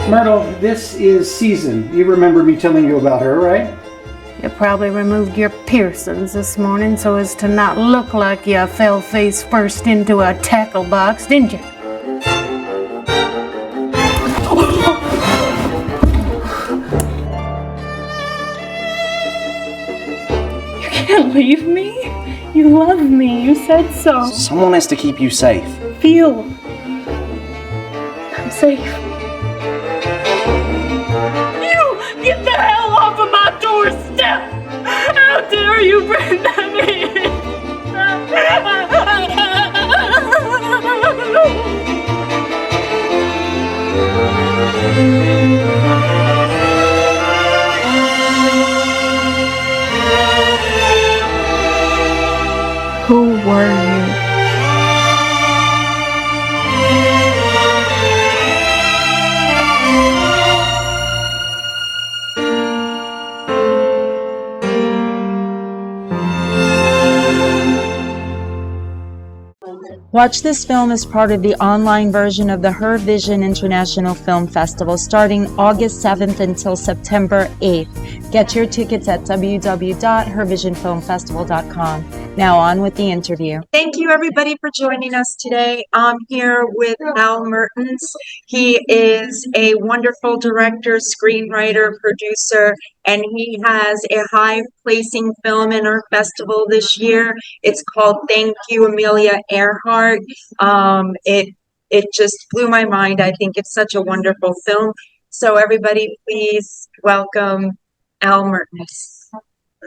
Myrtle, this is Season. You remember me telling you about her, right? You probably removed your piercings this morning so as to not look like you fell face first into a tackle box, didn't you? You can't leave me. You love me. You said so. Someone has to keep you safe. Feel. I'm safe. You! Get the hell off of my doorstep! How dare you bring them in? Who were you? Watch this film as part of the online version of the Her Vision International Film Festival starting August 7th until September 8th. Get your tickets at www.hervisionfilmfestival.com. Now on with the interview. Thank you everybody for joining us today. I'm here with Al Mertens. He is a wonderful director, screenwriter, producer, and he has a high-placing film in our festival this year. It's called Thank You, Amelia Earhart. It just blew my mind. I think it's such a wonderful film. So everybody, please welcome Al Mertens.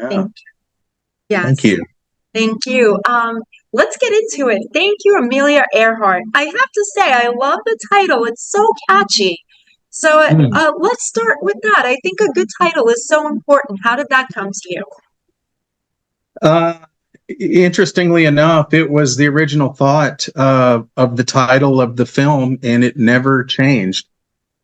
Yeah. Thank you. Yes. Thank you. Thank you. Let's get into it. Thank you, Amelia Earhart. I have to say, I love the title. It's so catchy. So let's start with that. I think a good title is so important. How did that come to you? Interestingly enough, it was the original thought of the title of the film, and it never changed.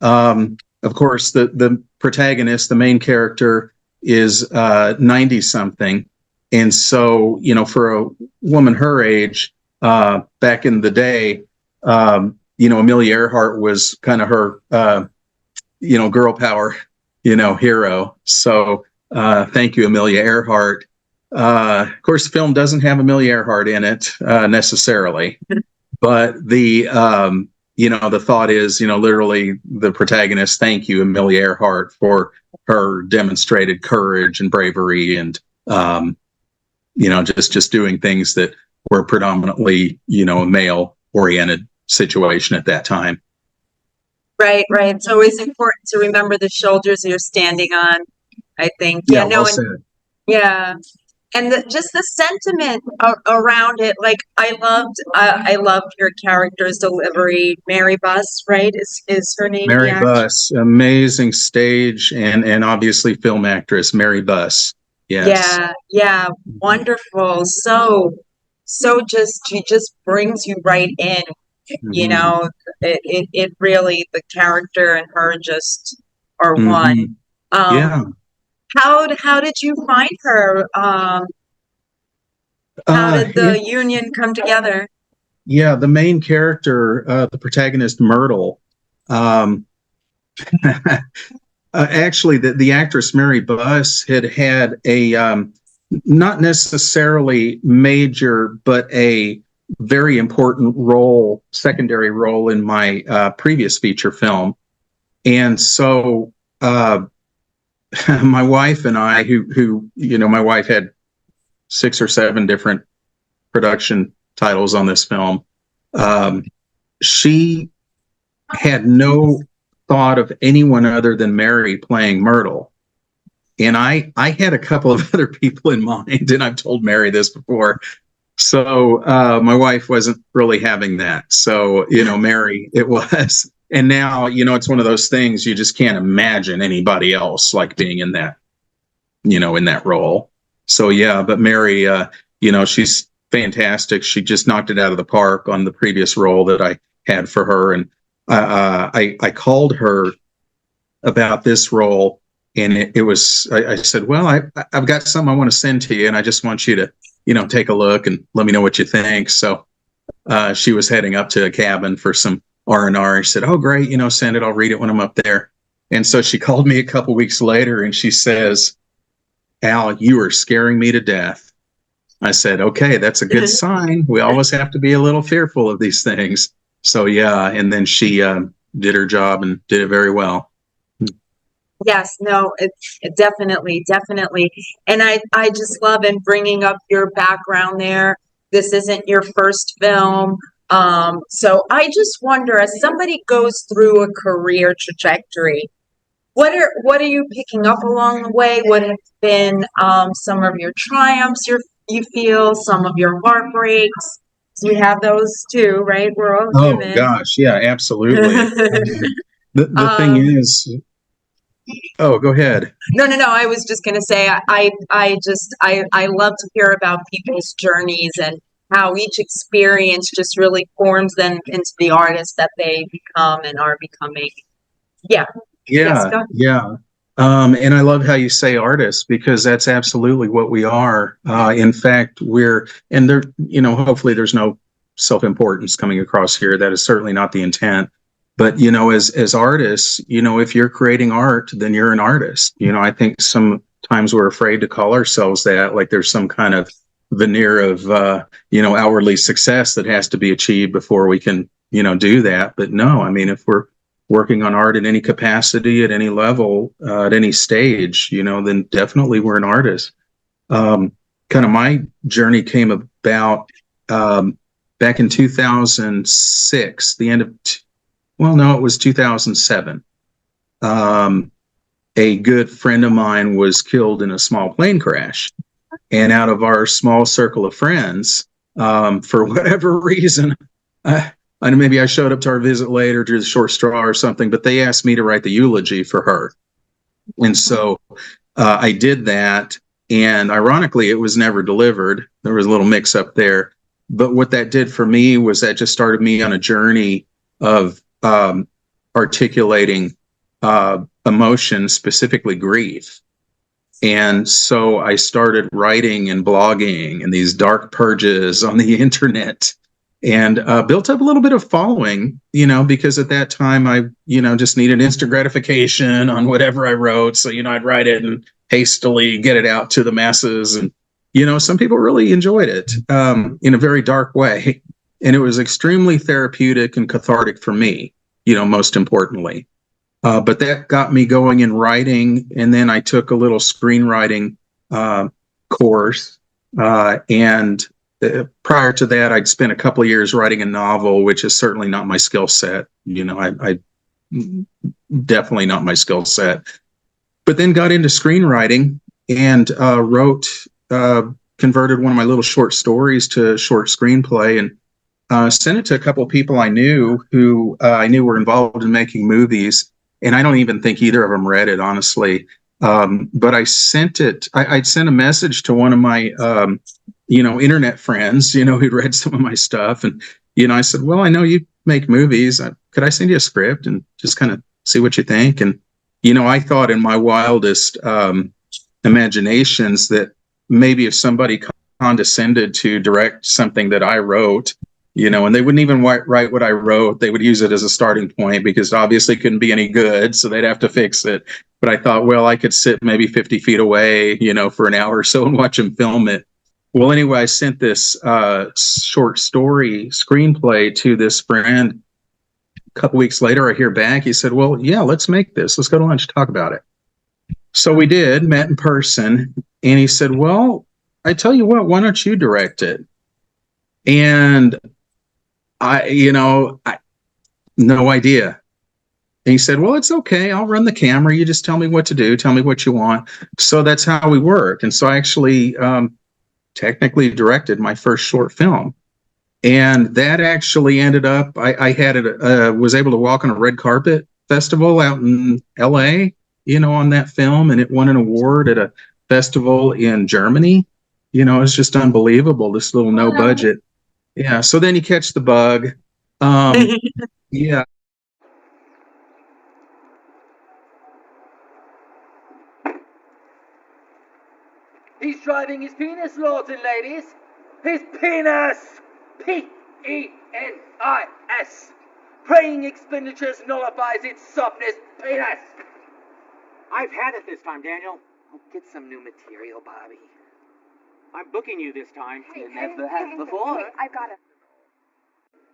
Of course, the protagonist, the main character, is 90-something. And so, you know, for a woman her age, back in the day, you know, Amelia Earhart was kind of her, you know, girl power, you know, hero. So thank you, Amelia Earhart. Of course, the film doesn't have Amelia Earhart in it necessarily, but the, you know, the thought is, you know, literally the protagonist, thank you, Amelia Earhart, for her demonstrated courage and bravery and, you know, just doing things that were predominantly, you know, a male-oriented situation at that time. Right. It's always important to remember the shoulders you're standing on, I think. Yeah, well said. Yeah. And just the sentiment around it, like I loved your character's delivery. Mary Buss, right? Is her name? Mary Buss, amazing stage and obviously film actress, Mary Buss. Yes. Yeah, wonderful. So she just brings you right in. Mm-hmm. You know, it really, the character and her just are Mm-hmm. one. Yeah. How did you find her? How did the union come together? Yeah, the main character, the protagonist, Myrtle, actually, the actress Mary Buss had a not necessarily major, but a very important role, secondary role in my previous feature film. And so my wife and I, who you know, my wife had 6 or 7 different production titles on this film. She had no thought of anyone other than Mary playing Myrtle. And I had a couple of other people in mind, and I've told Mary this before. So my wife wasn't really having that. So, you know, Mary, it was. And now, you know, it's one of those things you just can't imagine anybody else like being in that, you know, in that role. So, yeah, but Mary, you know, she's fantastic. She just knocked it out of the park on the previous role that I had for her. And I called her about this role, and it was, I said, well, I've got something I want to send to you, and I just want you to, you know, take a look and let me know what you think. So she was heading up to a cabin for some R&R. She said, "Oh, great, send it. I'll read it when I'm up there." And so she called me a couple weeks later and she says, "Al, you are scaring me to death." I said, "Okay, that's a good sign. We always have to be a little fearful of these things." So yeah, and then she did her job and did it very well. Yes, no, it's definitely, definitely. And I just love in bringing up your background there. This isn't your first film. So I just wonder, as somebody goes through a career trajectory, what are you picking up along the way? What have been some of your triumphs you feel, some of your heartbreaks? So we have those too, right? We're all Oh human. gosh, yeah, absolutely. The thing Um, is, oh, go ahead. no. I was just gonna say I love to hear about people's journeys and how each experience just really forms them into the artist that they become and are becoming. Yeah. Yes, Yeah, go ahead. yeah. And I love how you say artists because that's absolutely what we are. In fact, and there, hopefully there's no self-importance coming across here. That is certainly not the intent. But, as artists, if you're creating art, then you're an artist. I think sometimes we're afraid to call ourselves that, like there's some kind of veneer of, outwardly success that has to be achieved before we can, do that. But no, I mean, if we're working on art in any capacity, at any level, at any stage, then definitely we're an artist. Kind of my journey came about back in 2006, the end of, well, no, it was 2007. A good friend of mine was killed in a small plane crash. And out of our small circle of friends, for whatever reason, and maybe I showed up to our visit later to the short straw or something, but they asked me to write the eulogy for her. And so I did that. And ironically, it was never delivered. There was a little mix up there. But what that did for me was that just started me on a journey of articulating emotion, specifically grief. And so I started writing and blogging and these dark purges on the internet and built up a little bit of following, because at that time I, just needed instant gratification on whatever I wrote. So, I'd write it and hastily get it out to the masses. And, some people really enjoyed it in a very dark way. And it was extremely therapeutic and cathartic for me, most importantly. But that got me going in writing. And then I took a little screenwriting course. And prior to that, I'd spent a couple of years writing a novel, which is certainly not my skill set. I definitely not my skill set. But then got into screenwriting and converted one of my little short stories to a short screenplay and sent it to a couple of people I knew who I knew were involved in making movies. And I don't even think either of them read it, honestly. But I sent it. I'd sent a message to one of my, internet friends, who'd read some of my stuff, and I said, "Well, I know you make movies. Could I send you a script and just kind of see what you think?" And I thought in my wildest imaginations that maybe if somebody condescended to direct something that I wrote, and they wouldn't even write what I wrote. They would use it as a starting point because obviously it couldn't be any good. So they'd have to fix it. But I thought, well, I could sit maybe 50 feet away, for an hour or so and watch them film it. Well, anyway, I sent this short story screenplay to this friend. A couple weeks later, I hear back. He said, "Well, yeah, let's make this. Let's go to lunch, talk about it." So we did, met in person. And he said, "Well, I tell you what, why don't you direct it?" And I no idea. And he said, "Well, it's okay. I'll run the camera. You just tell me what to do. Tell me what you want." So that's how we worked. And so I actually technically directed my first short film. And that actually ended up, I had it, was able to walk on a red carpet festival out in LA, on that film. And it won an award at a festival in Germany. It's just unbelievable. This little no budget. Yeah. So then you catch the bug. Yeah. He's driving his penis, lords and ladies. His penis! Penis! Praying expenditures nullifies its softness, penis! I've had it this time, Daniel. I'll get some new material, Bobby. I'm booking you this time. You never have before. I've got it.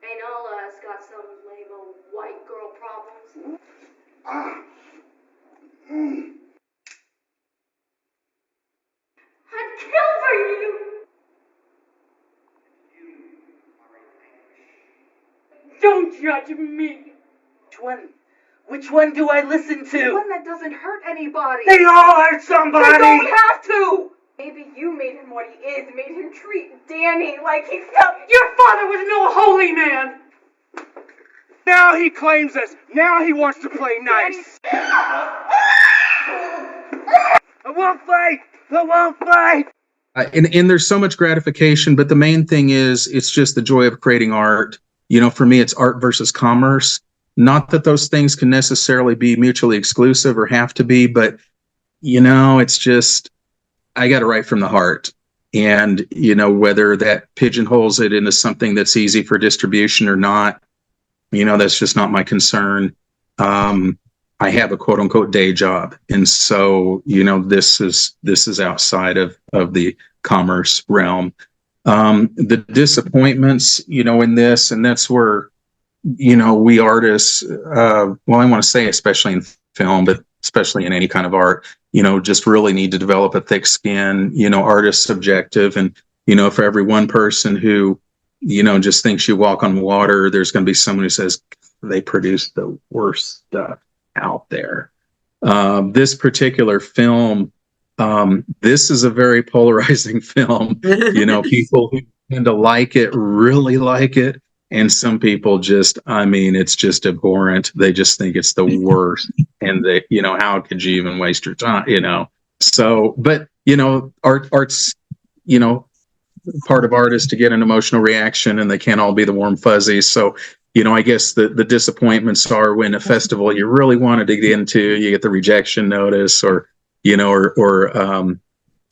Ain't all of us got some lame old white girl problems? I'd kill for you! Don't judge me! Which one do I listen to? One that doesn't hurt anybody. They all hurt somebody! They don't have to! Maybe you made him what he is, made him treat Danny like he felt. Your father was no holy man! Now he claims us. Now he wants to play nice. I won't fight! I won't fight! And there's so much gratification, but the main thing is it's just the joy of creating art. You know, for me, it's art versus commerce. Not that those things can necessarily be mutually exclusive or have to be, but, you know, it's just, I got to write from the heart. And, you know, whether that pigeonholes it into something that's easy for distribution or not, you know, that's just not my concern. I have a quote unquote day job. And so, you know, this is outside of the commerce realm. The disappointments, you know, in this, and that's where, you know, we artists, well, I want to say, especially in film, but especially in any kind of art, you know, just really need to develop a thick skin. You know, art is subjective. And, you know, for every one person who, you know, just thinks you walk on water, there's going to be someone who says they produce the worst stuff out there. This particular film, this is a very polarizing film. You know, people who tend to like it really like it. And some people just, I mean, it's just abhorrent. They just think it's the worst. And they, you know, how could you even waste your time, you know? So, but, you know, art's, you know, part of art is to get an emotional reaction, and they can't all be the warm fuzzies. So, you know, I guess the disappointments are when a festival you really wanted to get into, you get the rejection notice, or, you know, or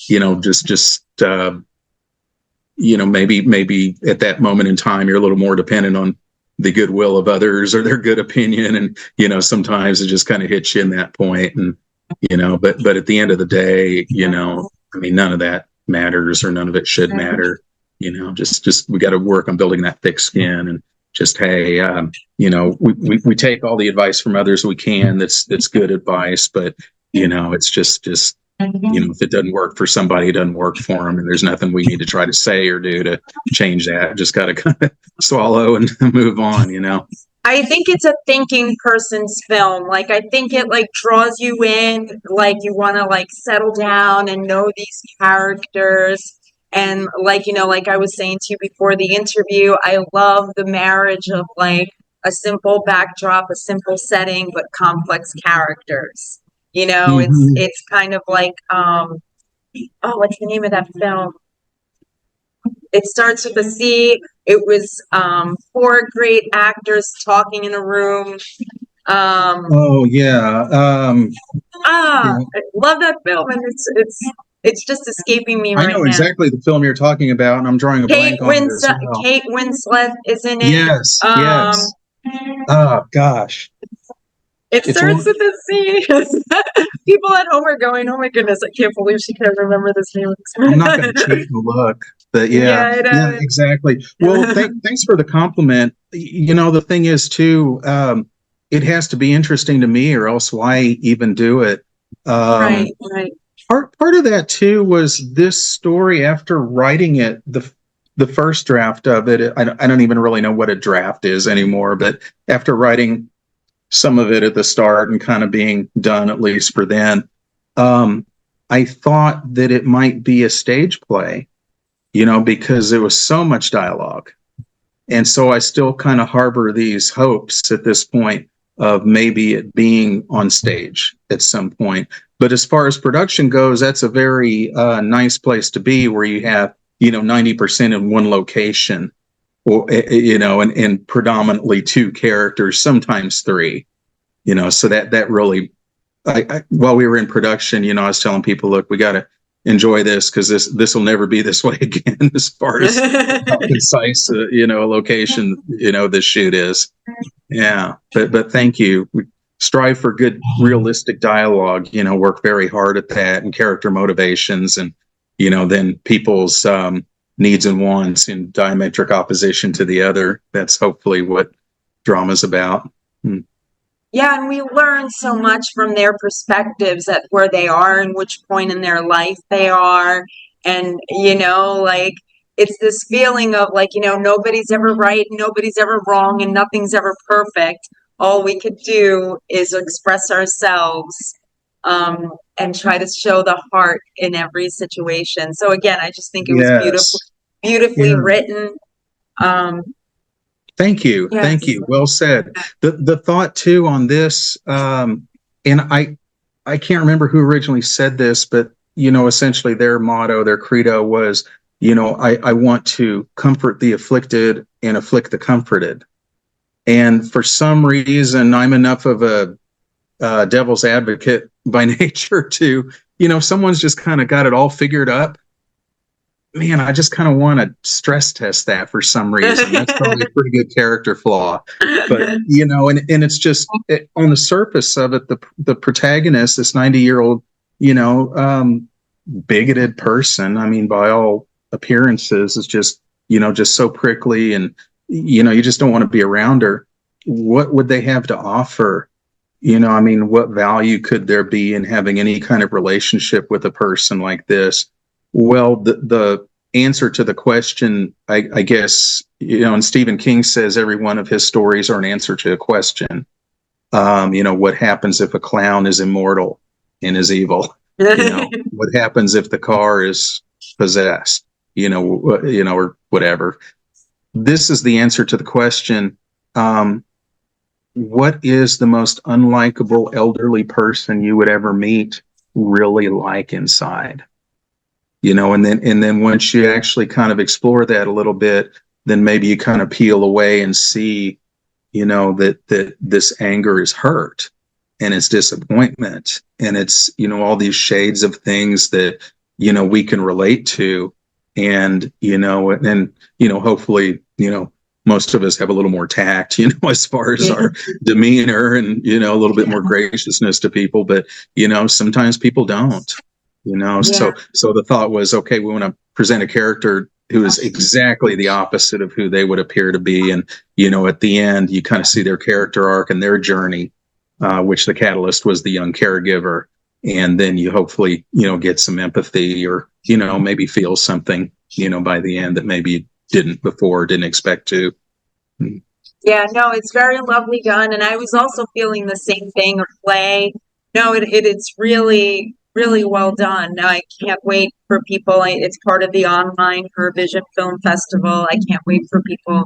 you know, just you know, maybe at that moment in time, you're a little more dependent on the goodwill of others or their good opinion. And, you know, sometimes it just kind of hits you in that point. And, you know, but at the end of the day, you know, I mean, none of that matters, or none of it should matter. You know, just we got to work on building that thick skin, and just, hey, you know, we take all the advice from others we can. That's good advice, but, you know, it's just, you know, if it doesn't work for somebody, it doesn't work for them. And there's nothing we need to try to say or do to change that. Just got to kind of swallow and move on, you know. I think it's a thinking person's film. Like, I think it like draws you in, like you want to like settle down and know these characters. And like, you know, like I was saying to you before the interview, I love the marriage of like a simple backdrop, a simple setting, but complex characters. You know, it's kind of like, oh, what's the name of that film? It starts with a C. It was 4 great actors talking in a room. Oh yeah. I love that film, and it's just escaping me right now. I know exactly the film you're talking about, and I'm drawing a blank on it as well. Kate Winslet is in it. Yes, yes. Oh gosh. It starts with a C. People at home are going, "Oh my goodness, I can't believe she can't remember this name." I'm not going to cheat and look, but yeah, exactly. Well, thanks for the compliment. You know, the thing is too, it has to be interesting to me, or else why even do it? Right. Part of that too was this story. After writing it, the first draft of it, I don't even really know what a draft is anymore. But after writing some of it at the start and kind of being done, at least for then, I thought that it might be a stage play, you know, because there was so much dialogue. And so I still kind of harbor these hopes at this point of maybe it being on stage at some point. But as far as production goes, that's a very nice place to be, where you have, you know, 90% in one location, or, you know, and predominantly 2 characters, sometimes 3, you know, so that really, while we were in production, you know, I was telling people, look, we got to enjoy this, because this will never be this way again, as far as how concise, you know, a location, you know, this shoot is. Yeah, but thank you. We strive for good, realistic dialogue. Work very hard at that, and character motivations, and then people's needs and wants in diametric opposition to the other. That's hopefully what drama's about. Yeah, and we learn so much from their perspectives at where they are and which point in their life they are. And, like it's this feeling of like, nobody's ever right, nobody's ever wrong, and nothing's ever perfect. All we could do is express ourselves and try to show the heart in every situation. So again, I just think it was Yes. beautifully Yeah. written. Thank you. Yes. Thank you. Well said. The thought too on this, and I can't remember who originally said this, but essentially their motto, their credo was, I want to comfort the afflicted and afflict the comforted. And for some reason, I'm enough of a devil's advocate by nature to, someone's just kind of got it all figured up. Man, I just kind of want to stress test that for some reason. That's probably a pretty good character flaw. But, and it's just on the surface of it, the protagonist, this 90-year-old, bigoted person, I mean, by all appearances, is just, just so prickly, and, you just don't want to be around her. What would they have to offer? What value could there be in having any kind of relationship with a person like this? Well, the answer to the question, I guess, and Stephen King says every one of his stories are an answer to a question. What happens if a clown is immortal and is evil? What happens if the car is possessed? Or whatever. This is the answer to the question. What is the most unlikable elderly person you would ever meet really like inside? And then once you actually kind of explore that a little bit, then maybe you kind of peel away and see, that this anger is hurt, and it's disappointment, and it's, all these shades of things that, we can relate to. And, hopefully, most of us have a little more tact, as far as our demeanor, and, a little bit more graciousness to people. But, sometimes people don't. So the thought was, okay, we want to present a character who is exactly the opposite of who they would appear to be. And, at the end, you kind of see their character arc and their journey, which the catalyst was the young caregiver. And then you hopefully, get some empathy, or, maybe feel something, by the end that maybe you didn't before, didn't expect to. Yeah, no, it's very lovely done. And I was also feeling the same thing of play. No, it's really, really well done. I can't wait for people. It's part of the online Her Vision Film Festival. I can't wait for people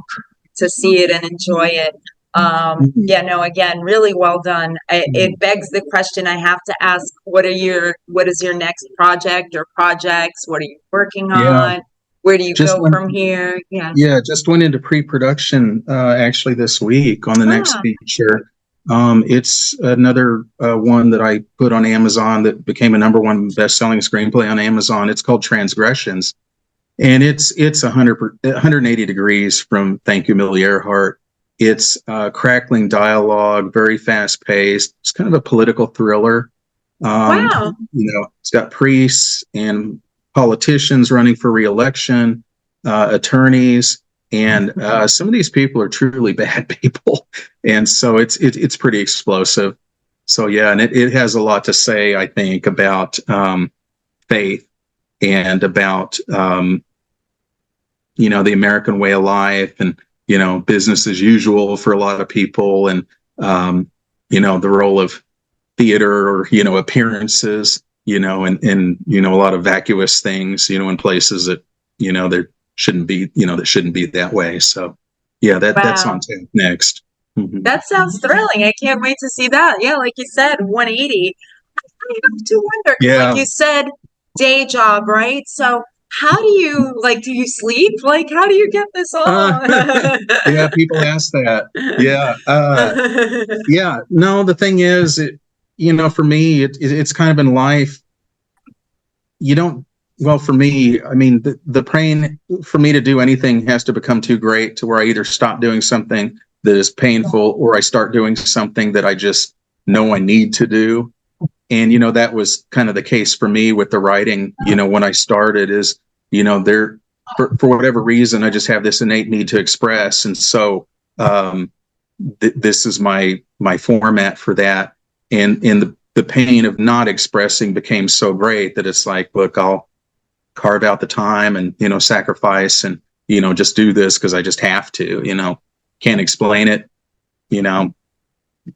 to see it and enjoy it. Yeah, no, again, really well done. It begs the question I have to ask: what is your next project or projects? What are you working on? Where do you go from here? Yeah, just went into pre-production actually this week on the next feature. It's another one that I put on Amazon that became a #1 best-selling screenplay on Amazon. It's called Transgressions, and it's 180 degrees from Thank You, Amelia Earhart. It's crackling dialogue, very fast-paced. It's kind of a political thriller. Wow. It's got priests and politicians running for re-election, attorneys, and some of these people are truly bad people, and so it's pretty explosive. So yeah, and it has a lot to say, I think, about faith, and about the American way of life, and business as usual for a lot of people, and the role of theater, or appearances, and a lot of vacuous things, in places that there shouldn't be, that shouldn't be that way. So yeah, that's on tap next. Mm-hmm. That sounds thrilling. I can't wait to see that. Yeah, like you said, 180. I have to wonder, like you said, day job, right? So how do you do you sleep? Like, how do you get this on? Yeah, people ask that. Yeah. No, the thing is, for me, it's kind of in life. For me, I mean, the praying for me to do anything has to become too great to where I either stop doing something that is painful, or I start doing something that I just know I need to do. And, that was kind of the case for me with the writing, when I started is, there, for whatever reason, I just have this innate need to express. And so this is my format for that. And the pain of not expressing became so great that it's like, look, I'll carve out the time and, sacrifice and, just do this because I just have to, can't explain it,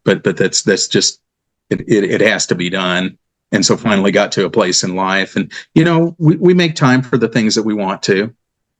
but that's just, it has to be done. And so finally got to a place in life and, we make time for the things that we want to.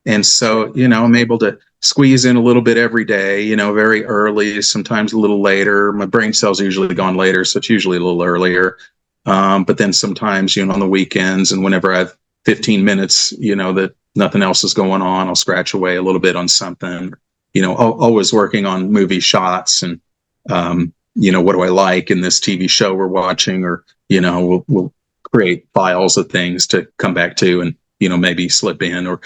And so, I'm able to squeeze in a little bit every day, very early, sometimes a little later. My brain cells are usually gone later, so it's usually a little earlier. But then sometimes, on the weekends and whenever I have 15 minutes, that nothing else is going on, I'll scratch away a little bit on something, always working on movie shots and, what do I like in this TV show we're watching, or, we'll create files of things to come back to and, maybe slip in or,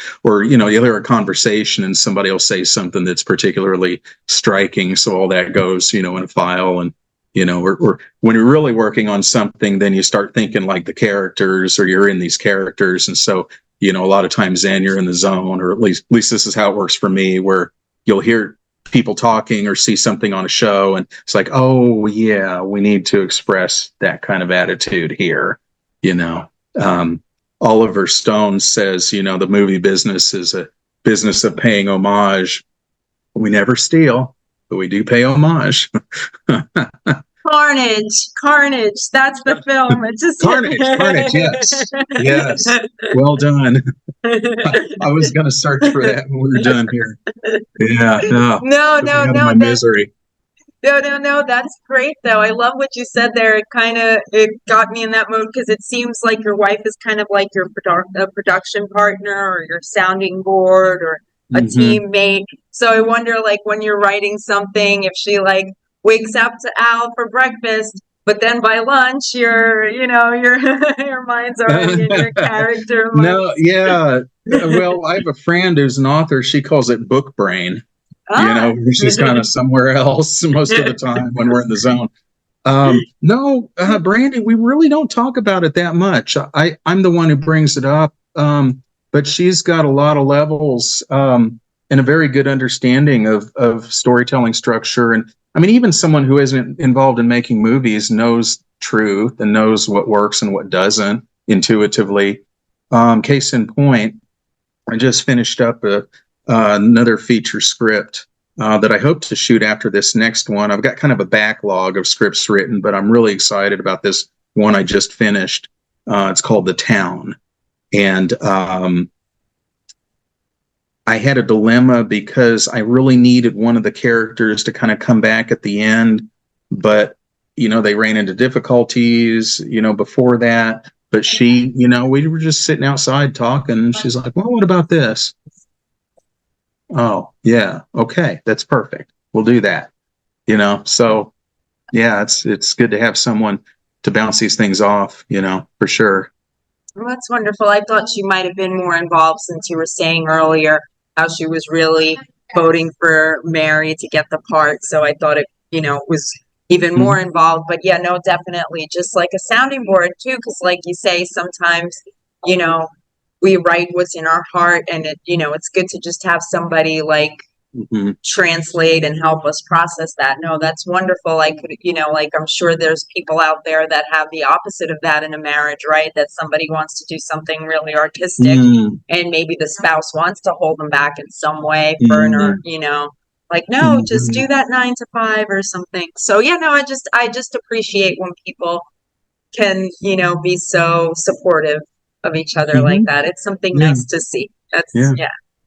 you'll hear a conversation and somebody will say something that's particularly striking. So all that goes, in a file and, or when you're really working on something, then you start thinking like the characters or you're in these characters. And so, a lot of times then you're in the zone, or at least this is how it works for me, where you'll hear people talking or see something on a show and it's like, oh yeah, we need to express that kind of attitude here. Oliver Stone says, the movie business is a business of paying homage. We never steal, but we do pay homage. Carnage. That's the film. It's just Carnage. Yes. Well done. I was going to search for that when we were done here. Yeah. No. My misery. No. That's great, though. I love what you said there. It got me in that mood because it seems like your wife is kind of like your production partner or your sounding board or a teammate. So I wonder, like, when you're writing something, if she wakes up to Al for breakfast, but then by lunch, your mind's already in your character. No, yeah. Well, I have a friend who's an author. She calls it book brain. She's kind of somewhere else most of the time when we're in the zone. No, Brandy, we really don't talk about it that much. I'm the one who brings it up, but she's got a lot of levels and a very good understanding of storytelling structure. And I mean, even someone who isn't involved in making movies knows truth and knows what works and what doesn't intuitively. Case in point, I just finished up another feature script that I hope to shoot after this next one. I've got kind of a backlog of scripts written, but I'm really excited about this one I just finished. It's called The Town. And I had a dilemma because I really needed one of the characters to kind of come back at the end, but, they ran into difficulties, before that. But she, we were just sitting outside talking, and she's like, well, what about this? Oh, yeah. Okay. That's perfect. We'll do that. So yeah, it's good to have someone to bounce these things off, for sure. Well, that's wonderful. I thought she might have been more involved since you were saying earlier how she was really voting for Mary to get the part. So I thought it, was even more involved. But yeah, no, definitely. Just like a sounding board too, because like you say, sometimes, we write what's in our heart, and it's good to just have somebody translate and help us process that. No, that's wonderful. I could, I'm sure there's people out there that have the opposite of that in a marriage, right? That somebody wants to do something really artistic and maybe the spouse wants to hold them back in some way for no, just do that 9 to 5 or something. So yeah, no, I just appreciate when people can, be so supportive of each other like that. It's something nice to see. That's no,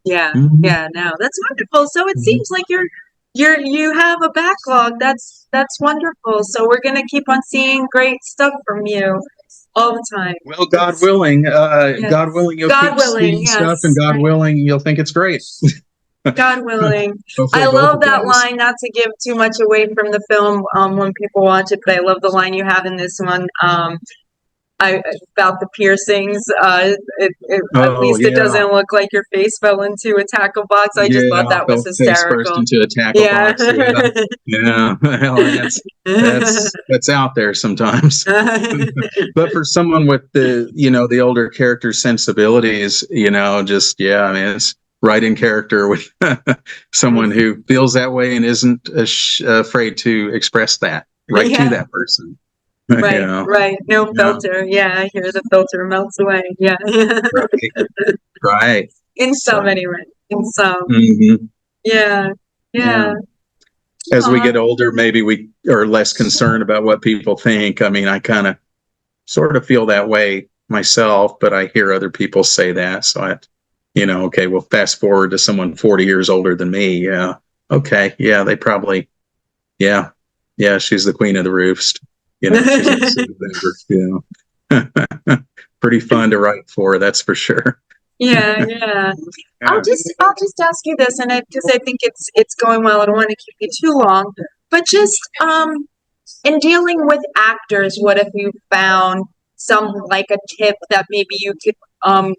that's wonderful. So it seems like you have a backlog. That's wonderful. So we're gonna keep on seeing great stuff from you all the time. Well, God willing, God willing, you'll keep seeing stuff, and God willing, you'll think it's great. God willing. I love that line, not to give too much away from the film when people watch it, but I love the line you have in this one. about the piercings. At Oh least it yeah, doesn't look like your face fell into a tackle box. I just thought yeah. that was Felt face first hysterical. into a tackle Yeah. box. Yeah, yeah. Well, that's out there sometimes. But for someone with the older character sensibilities, just I mean, it's right in character with someone who feels that way and isn't afraid to express that right to Yeah. that person. Right, right. No Yeah. filter. Yeah, I hear the filter melts away. Yeah. Right. Right. In some So, anyway. In some. mhm. Yeah. Yeah. Yeah. As we Aw. get older, maybe we are less concerned about what people think. I mean, I kind of sort of feel that way myself, but I hear other people say that. So okay, well, fast forward to someone 40 years older than me. Yeah. Okay. Yeah. They probably, yeah. Yeah. She's the queen of the roost. She's absolutely, pretty fun to write for. That's for sure. Yeah, yeah. Yeah. I'll just ask you this, and because I think it's going well. I don't want to keep you too long, but just in dealing with actors, what have you found some like a tip that maybe you could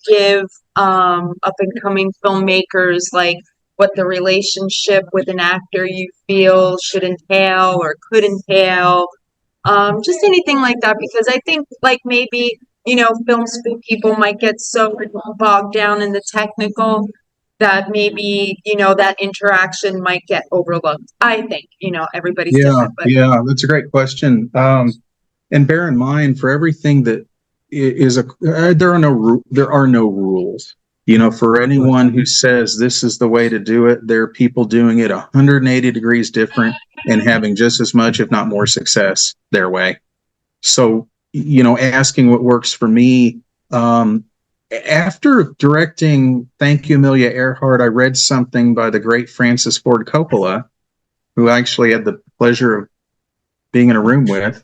give up and coming filmmakers, like what the relationship with an actor you feel should entail or could entail, just anything like that, because I think like maybe film school people might get so bogged down in the technical that maybe that interaction might get overlooked. I think everybody's Yeah, different, but yeah, that's a great question. And bear in mind, for everything that there are no rules. For anyone who says this is the way to do it, there are people doing it 180 degrees different and having just as much, if not more, success their way. So, asking what works for me. After directing Thank You, Amelia Earhart, I read something by the great Francis Ford Coppola, who I actually had the pleasure of being in a room with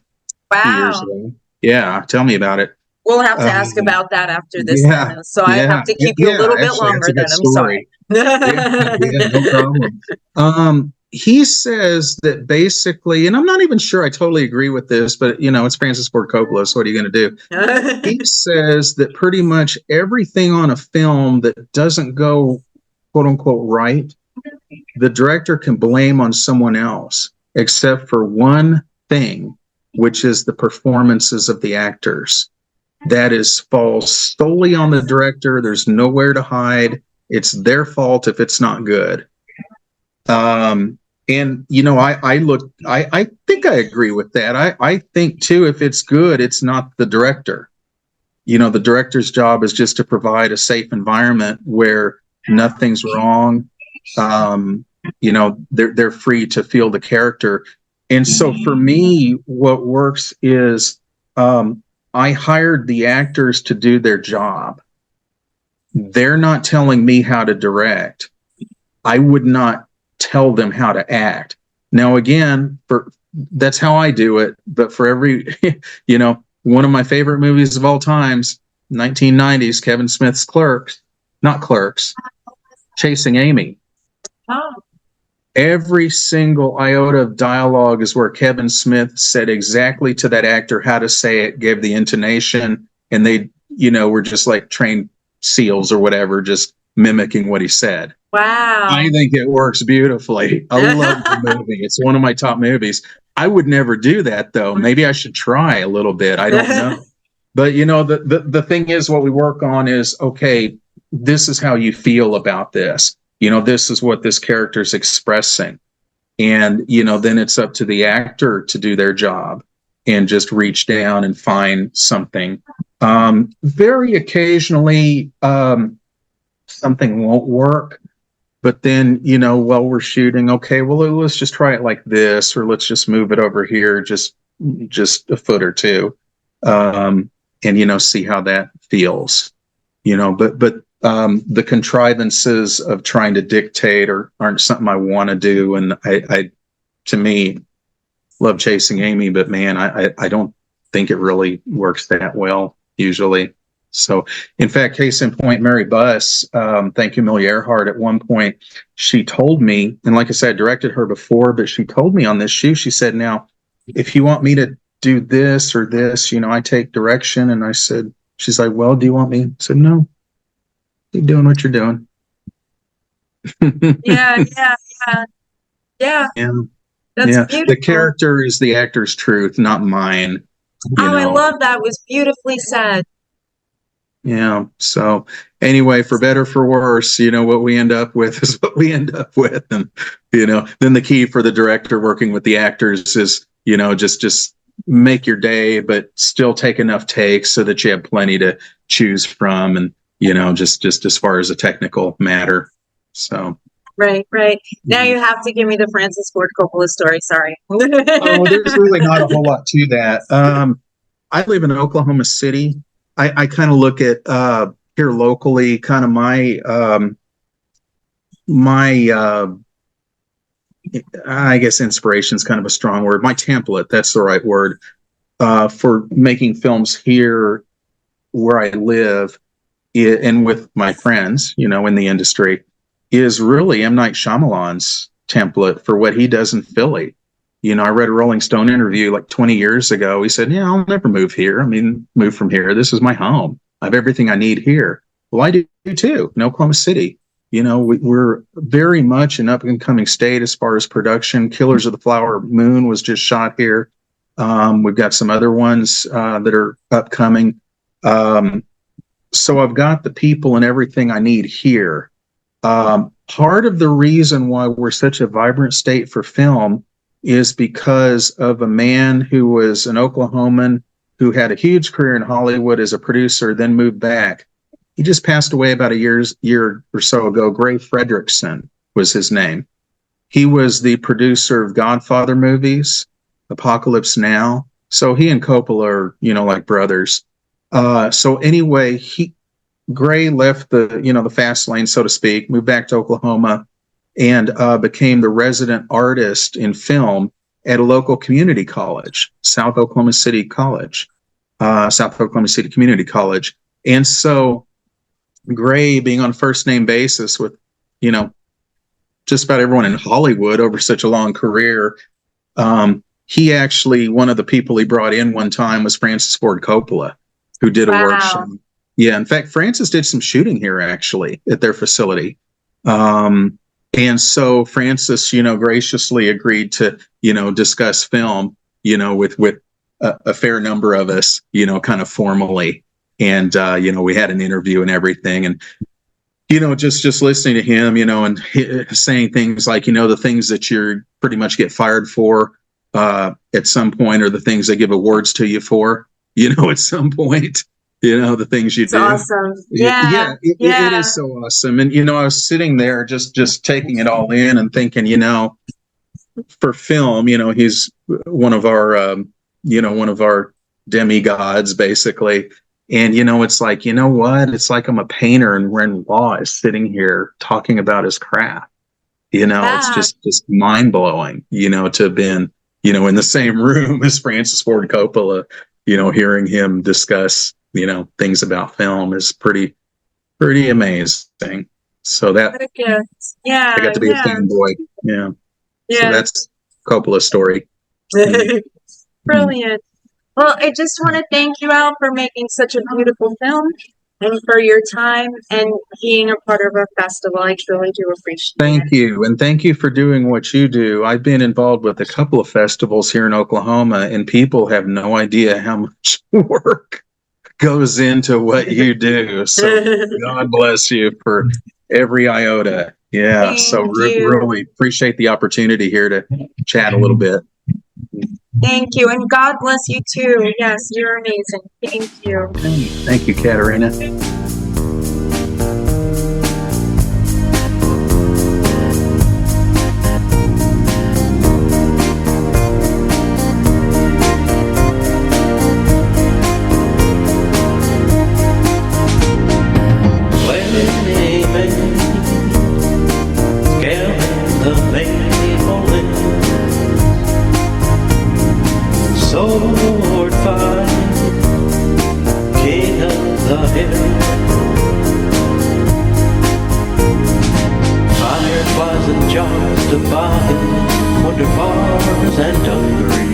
2 years wow. ago. Yeah, tell me about it. We'll have to ask about that after this Yeah, then. So I have to keep you a yeah. little bit Actually, that's longer a then. good I'm sorry. story. Yeah, no problem. He says that basically, and I'm not even sure I totally agree with this, but it's Francis Ford Coppola, so what are you going to do? He says that pretty much everything on a film that doesn't go quote unquote right, the director can blame on someone else, except for one thing, which is the performances of the actors. That falls solely on the director. There's nowhere to hide. It's their fault if it's not good. And I think I agree with that. I think too, if it's good, it's not the director. The director's job is just to provide a safe environment where nothing's wrong. They're free to feel the character. And so for me, what works is I hired the actors to do their job. They're not telling me how to direct. I would not tell them how to act. Now, again, that's how I do it. But for every, one of my favorite movies of all times, 1990s, Kevin Smith's Chasing Amy. Oh. Every single iota of dialogue is where Kevin Smith said exactly to that actor how to say it, gave the intonation, and they, were just like trained SEALs or whatever, just mimicking what he said. Wow. I think it works beautifully. I love the movie. It's one of my top movies. I would never do that, though. Maybe I should try a little bit. I don't know. But, the thing is, what we work on is, okay, this is how you feel about this. This is what this character is expressing. And, then it's up to the actor to do their job and just reach down and find something. Very occasionally, something won't work. But then, while we're shooting, okay, well, let's just try it like this, or let's just move it over here, just a foot or two, and, see how that feels, but the contrivances of trying to dictate aren't something I want to do. And I, to me, love Chasing Amy, but man, I don't think it really works that well usually. So, in fact, case in point, Mary Buss, Thank You, Amelia Earhart, at one point, she told me, and like I said, I directed her before, but she told me on this shoot, she said, now, if you want me to do this or this, I take direction. And I said, she's like, well, do you want me? I said, no, keep doing what you're doing. Yeah. Yeah. That's beautiful. The character is the actor's truth, not mine. I love that. It was beautifully said. Yeah. So anyway, for better or for worse, what we end up with is what we end up with. And, then the key for the director working with the actors is, just make your day, but still take enough takes so that you have plenty to choose from. And, just as far as a technical matter. So. Right. Now you have to give me the Francis Ford Coppola story. Sorry. There's really not a whole lot to that. I live in Oklahoma City. I kind of look at here locally, kind of my I guess inspiration is kind of a strong word. My template, that's the right word, for making films here where I live and with my friends, in the industry, is really M. Night Shyamalan's template for what he does in Philly. I read a Rolling Stone interview like 20 years ago. He said, yeah, I'll never move here. Move from here. This is my home. I have everything I need here. Well, I do too, in Oklahoma City. We're very much an up-and-coming state as far as production. Killers of the Flower Moon was just shot here. We've got some other ones that are upcoming. So I've got the people and everything I need here. Part of the reason why we're such a vibrant state for film is because of a man who was an Oklahoman who had a huge career in Hollywood as a producer, then moved back. He just passed away about a year or so ago. Gray Fredrickson was his name. He was the producer of Godfather movies, Apocalypse Now. So he and Coppola are, like brothers. So anyway, Gray left the fast lane, so to speak, moved back to Oklahoma, and became the resident artist in film at a local community college, South Oklahoma City Community College. And so Gray, being on first name basis with, just about everyone in Hollywood over such a long career, he actually, one of the people he brought in one time was Francis Ford Coppola, who did a workshop. Yeah, in fact, Francis did some shooting here actually at their facility. And so Francis, graciously agreed to, discuss film, with a fair number of us, kind of formally. And, we had an interview and everything. And, just listening to him, and saying things like, the things that you're pretty much get fired for at some point are the things they give awards to you for, at some point. The things you do. Awesome. Yeah. It is so awesome. And, I was sitting there just taking it all in and thinking, for film, he's one of our demigods, basically. And, it's like, what? It's like I'm a painter and Ren Law is sitting here talking about his craft. It's just mind blowing, to have been, in the same room as Francis Ford Coppola, hearing him discuss things about film is pretty amazing. So that, I got to be a fanboy. Yeah. So that's Coppola's story. Brilliant. Well, I just want to thank you, Al, for making such a beautiful film and for your time and being a part of our festival. I truly do appreciate it. Thank you. And thank you for doing what you do. I've been involved with a couple of festivals here in Oklahoma, and people have no idea how much work goes into what you do. So God bless you for every iota. Yeah. Thank so you. Really appreciate the opportunity here to chat a little bit. Thank you. And God bless you too. Yes, you're amazing. Thank you. Thank you, Katerina. Sword fight, king of the hill. Fireflies and jars to buy, wonder bars and hungry.